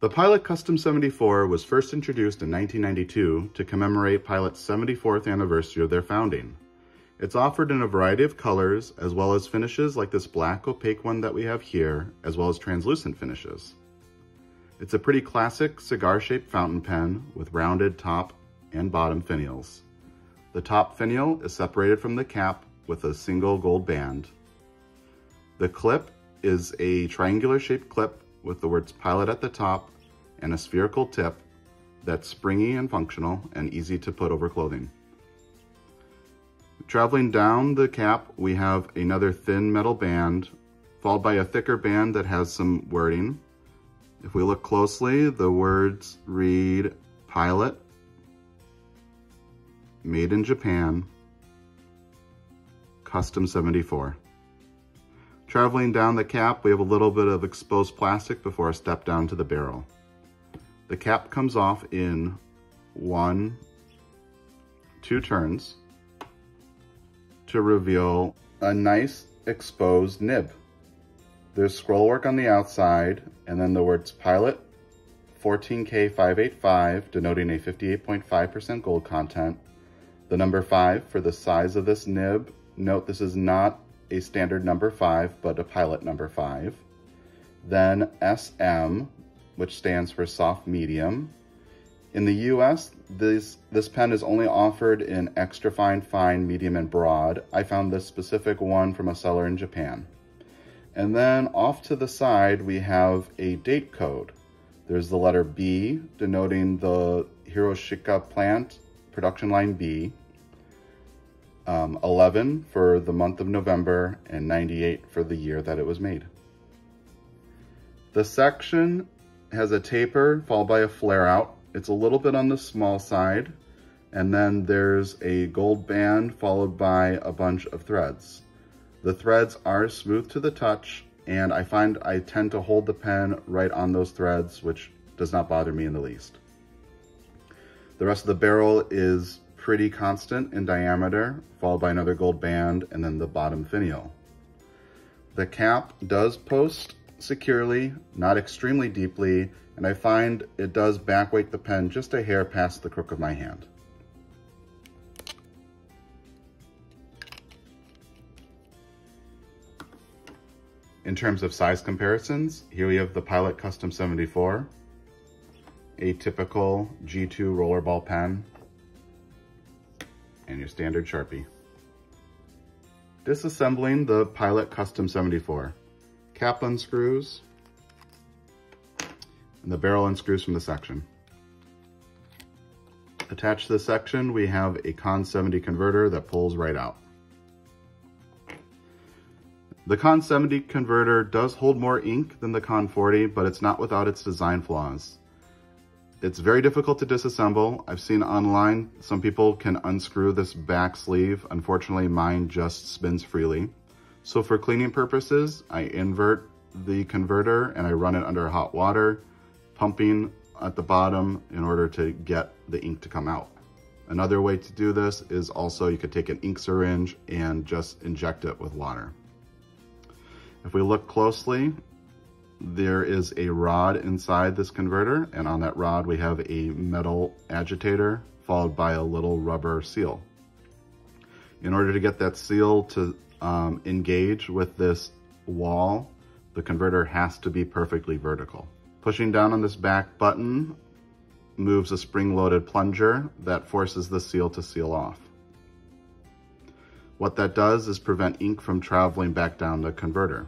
The Pilot Custom 74 was first introduced in 1992 to commemorate Pilot's 74th anniversary of their founding. It's offered in a variety of colors, as well as finishes like this black opaque one that we have here, as well as translucent finishes. It's a pretty classic cigar-shaped fountain pen with rounded top and bottom finials. The top finial is separated from the cap with a single gold band. The clip is a triangular shaped clip with the words Pilot at the top and a spherical tip that's springy and functional and easy to put over clothing. Traveling down the cap, we have another thin metal band, followed by a thicker band that has some wording. If we look closely, the words read Pilot, Made in Japan, Custom 74. Traveling down the cap, we have a little bit of exposed plastic before a step down to the barrel. The cap comes off in 1, 2 turns to reveal a nice exposed nib. There's scroll work on the outside, and then the words Pilot 14K585, denoting a 58.5% gold content. The number 5 for the size of this nib. Note this is not a standard number 5, but a Pilot number 5. Then SM, which stands for soft medium. In the US, this pen is only offered in extra fine, medium, and broad. I found this specific one from a seller in Japan. And then off to the side, we have a date code. There's the letter B, denoting the Hiroshika plant, production line B. 11 for the month of November, and 98 for the year that it was made. The section has a taper followed by a flare out. It's a little bit on the small side, and then there's a gold band followed by a bunch of threads. The threads are smooth to the touch, and I find I tend to hold the pen right on those threads, which does not bother me in the least. The rest of the barrel is pretty constant in diameter, followed by another gold band, and then the bottom finial. The cap does post securely, not extremely deeply, and I find it does backweight the pen just a hair past the crook of my hand. In terms of size comparisons, here we have the Pilot Custom 74, a typical G2 rollerball pen, and your standard Sharpie. Disassembling the Pilot Custom 74. Cap unscrews, and the barrel unscrews from the section. Attached to the section, we have a Con 70 converter that pulls right out. The Con 70 converter does hold more ink than the Con 40, but it's not without its design flaws. It's very difficult to disassemble. I've seen online some people can unscrew this back sleeve. Unfortunately, mine just spins freely. So for cleaning purposes, I invert the converter and I run it under hot water, pumping at the bottom in order to get the ink to come out. Another way to do this is also you could take an ink syringe and just inject it with water. If we look closely, there is a rod inside this converter, and on that rod we have a metal agitator followed by a little rubber seal. In order to get that seal to engage with this wall, the converter has to be perfectly vertical. Pushing down on this back button moves a spring-loaded plunger that forces the seal to seal off. What that does is prevent ink from traveling back down the converter.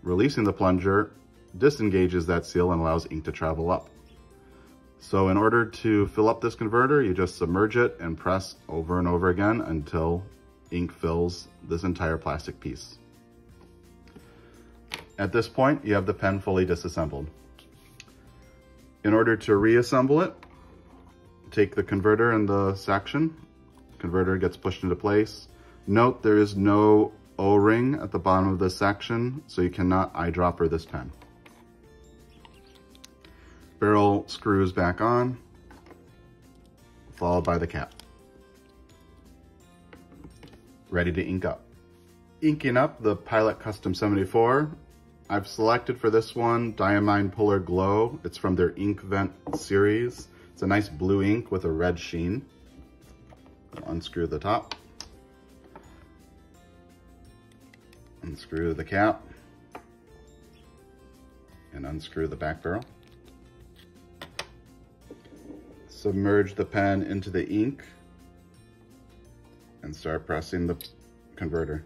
Releasing the plunger disengages that seal and allows ink to travel up. So in order to fill up this converter, you just submerge it and press over and over again until ink fills this entire plastic piece. At this point, you have the pen fully disassembled. In order to reassemble it, take the converter and the section. Converter gets pushed into place. Note there is no O-ring at the bottom of this section, so you cannot eyedropper this pen. Barrel screws back on, followed by the cap. Ready to ink up. Inking up the Pilot Custom 74, I've selected for this one Diamine Polar Glow. It's from their Ink Vent series. It's a nice blue ink with a red sheen. I'll unscrew the top. Unscrew the cap. And unscrew the back barrel. Submerge the pen into the ink and start pressing the converter.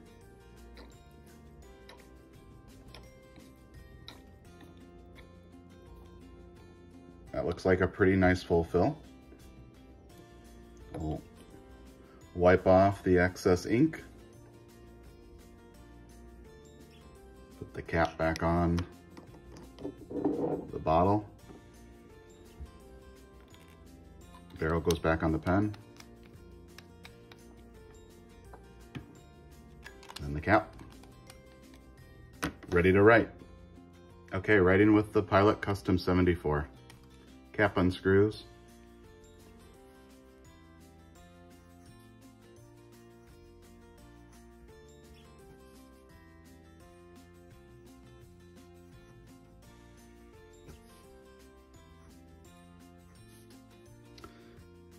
That looks like a pretty nice full fill. We'll wipe off the excess ink. Put the cap back on the bottle. Barrel goes back on the pen. And the cap. Ready to write. Okay, writing with the Pilot Custom 74. Cap unscrews.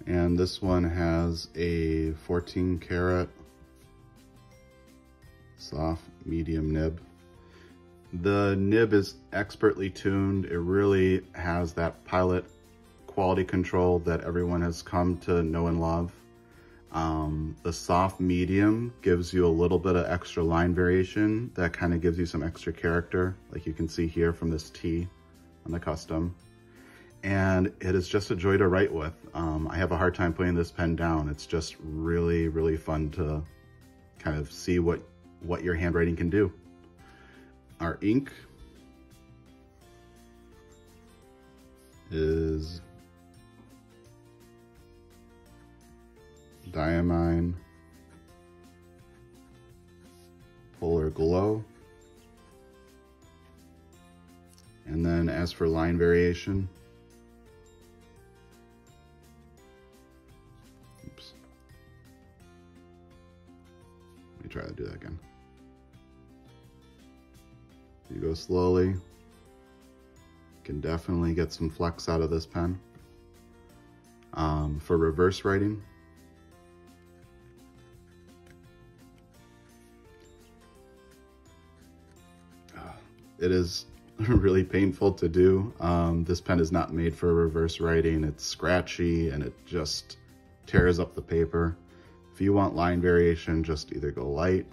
And this one has a 14 karat soft medium nib. The nib is expertly tuned. It really has that Pilot quality control that everyone has come to know and love. The soft medium gives you a little bit of extra line variation that kind of gives you some extra character, like you can see here from this T on the custom. And it is just a joy to write with. I have a hard time putting this pen down. It's just really, really fun to kind of see what your handwriting can do. Our ink is Diamine Polar Glow. And then as for line variation, oops, let me try to do that again. You go slowly, you can definitely get some flex out of this pen. For reverse writing, it is really painful to do. This pen is not made for reverse writing. It's scratchy and it just tears up the paper. If you want line variation, just either go light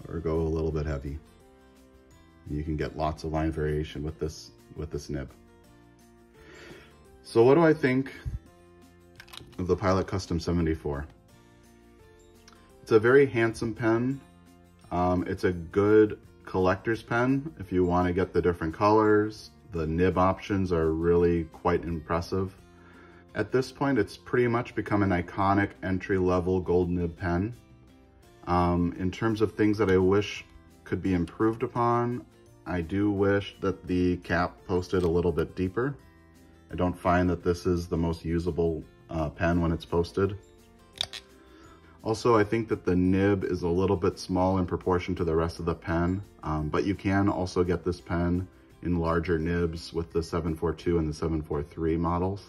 or go a little bit heavy. You can get lots of line variation with this nib. So what do I think of the Pilot Custom 74? It's a very handsome pen. It's a good collector's pen if you want to get the different colors. The nib options are really quite impressive. At this point, it's pretty much become an iconic entry-level gold nib pen. In terms of things that I wish could be improved upon, I do wish that the cap posted a little bit deeper. I don't find that this is the most usable pen when it's posted. Also, I think that the nib is a little bit small in proportion to the rest of the pen, but you can also get this pen in larger nibs with the 742 and the 743 models.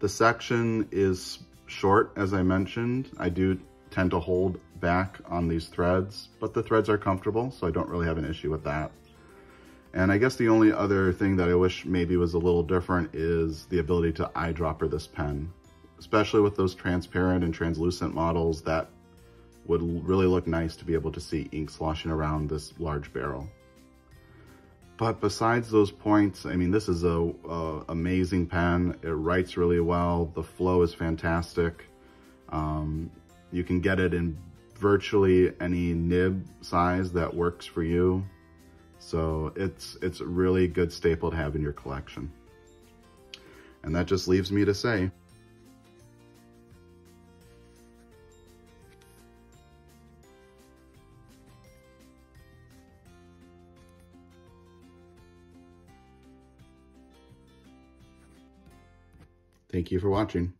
The section is short, as I mentioned. I do tend to hold back on these threads, but the threads are comfortable, so I don't really have an issue with that. And I guess the only other thing that I wish maybe was a little different is the ability to eyedropper this pen, especially with those transparent and translucent models. That would really look nice to be able to see ink sloshing around this large barrel. But besides those points, I mean, this is a amazing pen. It writes really well. The flow is fantastic. You can get it in virtually any nib size that works for you. So it's a really good staple to have in your collection. And that just leaves me to say, thank you for watching.